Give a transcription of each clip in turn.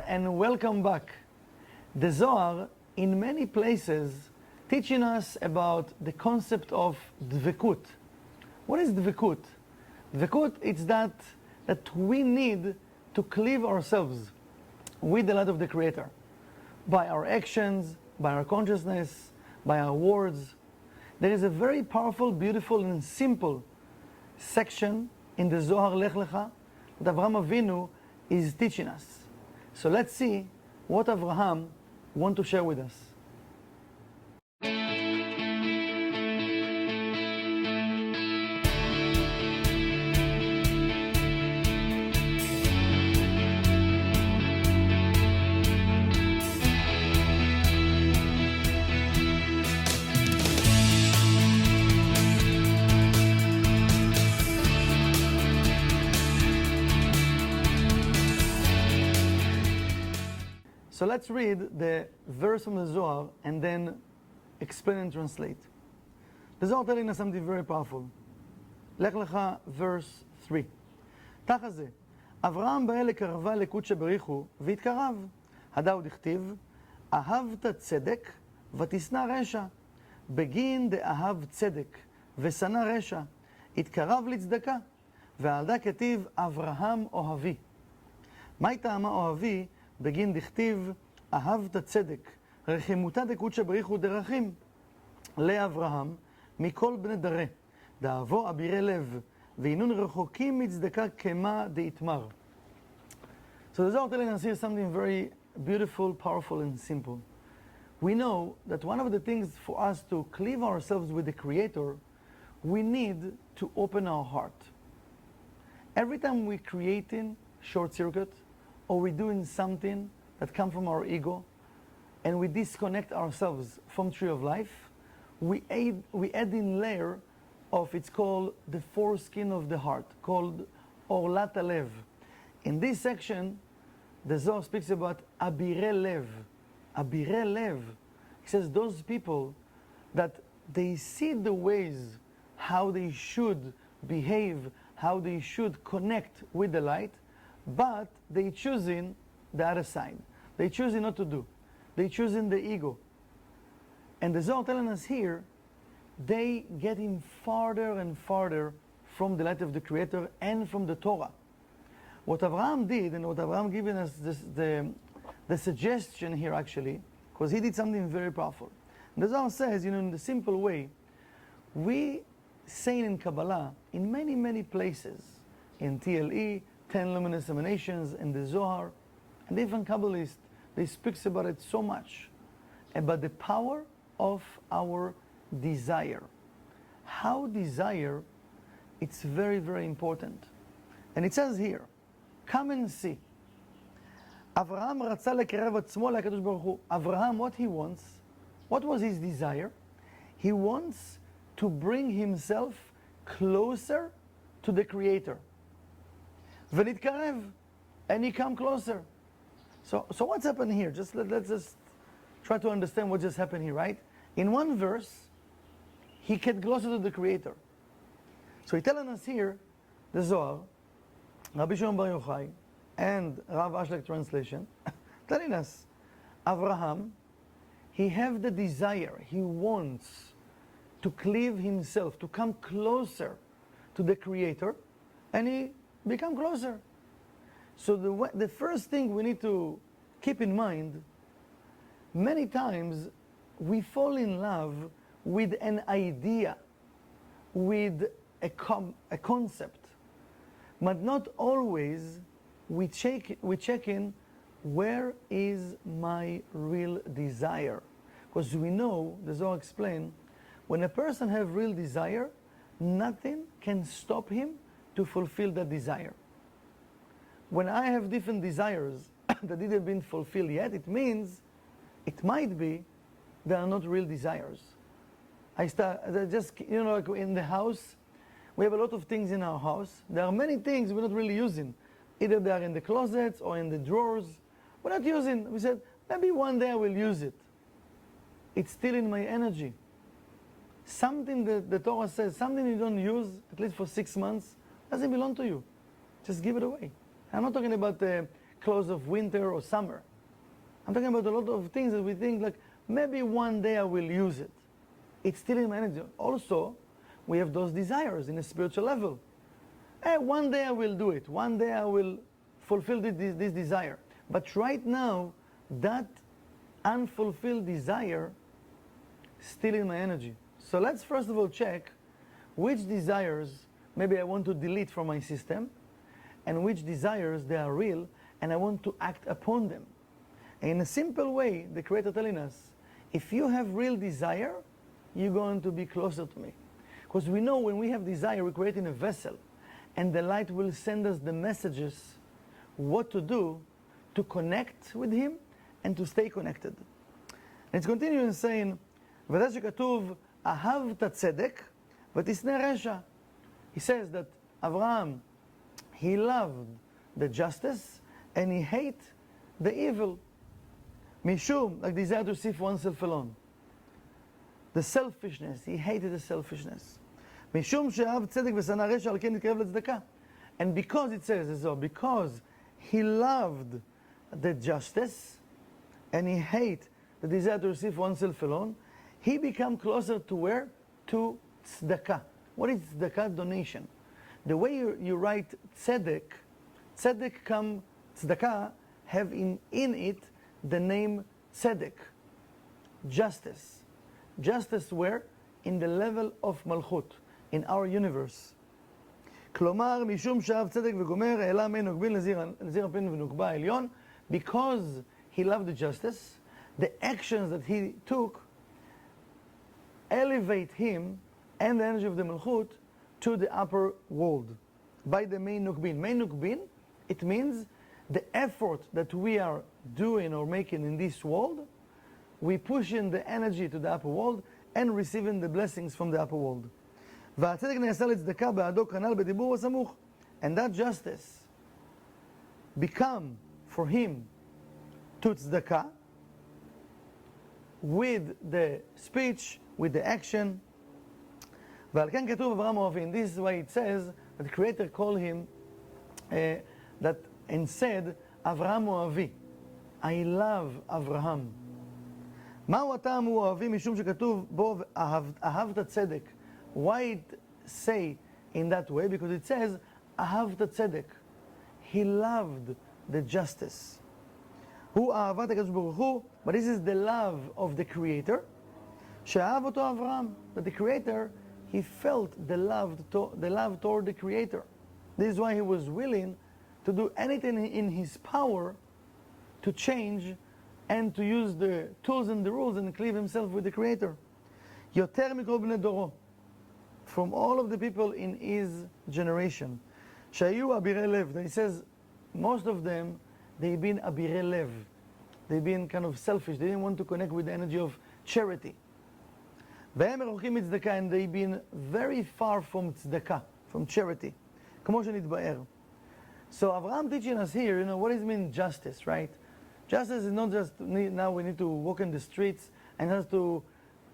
and welcome back. The Zohar, in many places, teaching us about the concept of dvekut. What is dvekut? Dvekut is that we need to cleave ourselves with the light of the Creator by our actions, by our consciousness, by our words. There is a very powerful, beautiful, and simple section in the Zohar Lech Lecha that Avraham Avino is teaching us. So let's see what Avraham wants to share with us. So let's read the verse from the Zohar and then explain and translate. The Zohar telling us something very powerful. Lech Lecha, verse 3. תחת זה, אברהם בא לקרבה לקודשא בריחו והתקרב. הדאו דכתיב, אהבת צדק ותשנא רשע. בגין דאהב צדק ושנא רשע, התקרב לצדקה. ועל דה כתיב אברהם אוהבי. מהי טעמה אוהבי? בגין דכתיב, אהבת צדק, רחימותא דקודשא בריחו דרכים. לאברהם, מכל בני דרה, דאבו אבירי לב, והינון רחוקים מצדקה כמה דאיתמר. So the Zohar telling us here something very beautiful, powerful, and simple. We know that one of the things for us to cleave ourselves with the Creator, we need to open our heart. Every time we're creating short circuit, or we're doing something that comes from our ego, and we disconnect ourselves from tree of life, we add in layer of, it's called the foreskin of the heart, called orlat halev. In this section, the Zohar speaks about abirei lev. Abirei lev. He says those people that they see the ways how they should behave, how they should connect with the light, but they choosing the other side. They choosing not to do. They choosing the ego. And the Zohar telling us here, they getting farther and farther from the light of the Creator and from the Torah. What Avraham did, and what Avraham giving us the suggestion here actually, because he did something very powerful. And the Zohar says, in the simple way, we say in Kabbalah, in many, many places, in TLE, 10 luminous emanations, in the Zohar, and even Kabbalists, they speak about it so much, about the power of our desire. How desire, it's very, very important. And it says here, come and see. Avraham רצה לקרב עצמו לקדוש ברוך הוא. Avraham, what he wants, what was his desire? He wants to bring himself closer to the Creator. ונתקרב, and he come closer. So what's happened here? Let's just try to understand what just happened here, right? In one verse, he get closer to the Creator. So he's telling us here, the Zohar, Rabbi Shimon Bar Yochai, and Rav Ashlag translation, telling us, Avraham, he have the desire, he wants to cleave himself, to come closer to the Creator, and he become closer. So the first thing we need to keep in mind, many times we fall in love with an idea, with a concept, but not always we check in where is my real desire. Because we know, the Zohar explain, when a person have real desire, nothing can stop him to fulfill that desire. When I have different desires that didn't been fulfilled yet, it means, it might be, they are not real desires. Like in the house, we have a lot of things in our house. There are many things we're not really using. Either they are in the closets or in the drawers. We're not using. We said, maybe one day I will use it. It's still in my energy. Something that the Torah says, something you don't use, at least for 6 months, doesn't belong to you. Just give it away. I'm not talking about close of winter or summer. I'm talking about a lot of things that we think like, maybe one day I will use it. It's still in my energy. Also, we have those desires in a spiritual level. Hey, one day I will do it. One day I will fulfill this desire. But right now, that unfulfilled desire is still in my energy. So let's first of all check which desires maybe I want to delete from my system, and which desires they are real, and I want to act upon them. And in a simple way, the Creator telling us, if you have real desire, you're going to be closer to me. Because we know when we have desire, we're creating a vessel, and the light will send us the messages, what to do to connect with Him and to stay connected. And it's continuing saying, וזה שכתוב, אהבת צדק ותשנא רשע. He says that Avraham, he loved the justice and he hated the evil. Mishum, like desire to see for oneself alone. The selfishness, he hated the selfishness. משום שאהב צדק ושנא רשע, על כן התקרב לצדקה. And because it says as well, because he loved the justice and he hated the desire to receive for oneself alone, he became closer to where? To tzedakah. What is tzedakah? Donation. The way you write tzedek, tzedakah have in it the name tzedek, justice. Justice where? In the level of malchut, in our universe. כלומר, משום שאהב צדק וגומר, העלה מי נוגבין לזיר הפין ונוקבה העליון, because he loved the justice, the actions that he took elevate him and the energy of the Malchut to the upper world by the main nukbin. Main nukbin, it means the effort that we are doing or making in this world, we push in the energy to the upper world and receiving the blessings from the upper world. והצדק נעשה לצדקה בעדו כנ"ל בדיבור הסמוך. And that justice become for him to tzedakah with the speech, with the action. ועל כן כתוב אברהם אוהבים. This is why it says that the Creator called him that and said אברהם אוהבי. I love אברהם. מהו הטעם הוא אוהבי משום שכתוב בו אהבת צדק. Why it say in that way? Because it says אהבת צדק. He loved the justice. הוא אהבת הקדוש ברוך הוא, but this is the love of the Creator. שאהב אותו אברהם. But the Creator, he felt the love toward the Creator. This is why he was willing to do anything in his power to change and to use the tools and the rules and cleave himself with the Creator. יותר מכל בני דורו. From all of the people in his generation. שהיו אבירי לב. He says, most of them, they've been אבירי לב. They've been kind of selfish. They didn't want to connect with the energy of charity. והם רחוקים מצדקה, and they've been very far from tzedakah, from charity. כמו שנתבאר. So Avraham teaching us here, what does it mean justice, right? Justice is not just now we need to walk in the streets and have to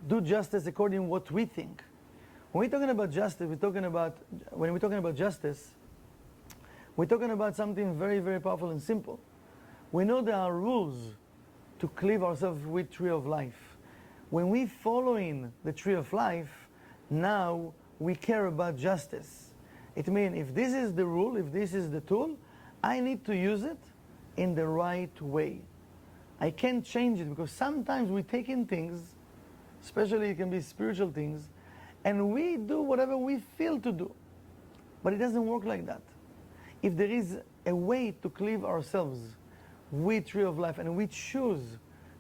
do justice according to what we think. When we're talking about justice, when we're talking about justice, we're talking about something very, very powerful and simple. We know there are rules to cleave ourselves with tree of life. When we following the tree of life, now we care about justice. It means if this is the rule, if this is the tool, I need to use it in the right way. I can't change it because sometimes we take in things, especially it can be spiritual things, and we do whatever we feel to do. But it doesn't work like that. If there is a way to cleave ourselves with tree of life, and we choose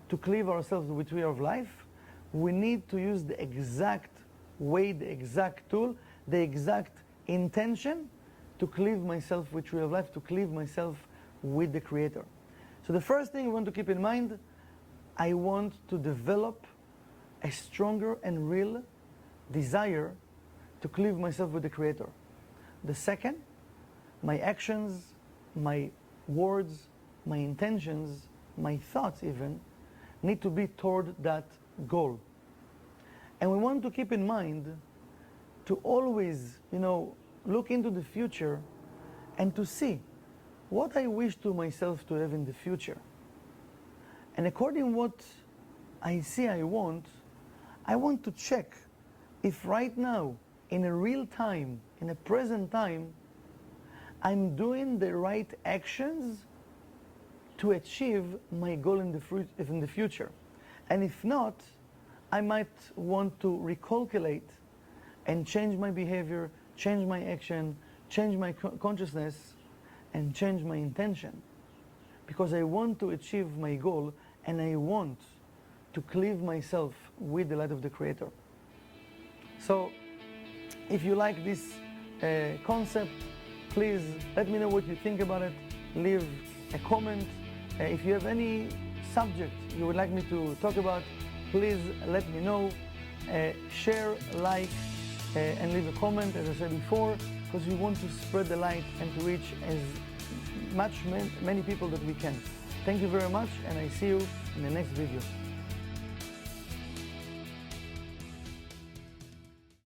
to cleave ourselves with tree of life, we need to use the exact way, the exact tool, the exact intention to cleave myself with tree of life, to cleave myself with the Creator. So the first thing we want to keep in mind, I want to develop a stronger and real desire to cleave myself with the Creator. The second, my actions, my words, my intentions, my thoughts even, need to be toward that goal. And we want to keep in mind to always, look into the future and to see what I wish to myself to have in the future. And according what I see I want to check if right now, in a real time, in a present time, I'm doing the right actions to achieve my goal in the future. And if not, I might want to recalculate and change my behavior, change my action, change my consciousness, and change my intention. Because I want to achieve my goal, and I want to cleave myself with the light of the Creator. So, if you like this concept, please let me know what you think about it. Leave a comment. If you have any subject you would like me to talk about, please let me know. Share, like, and leave a comment, as I said before, because we want to spread the light and to reach as many people that we can. Thank you very much, and I see you in the next video.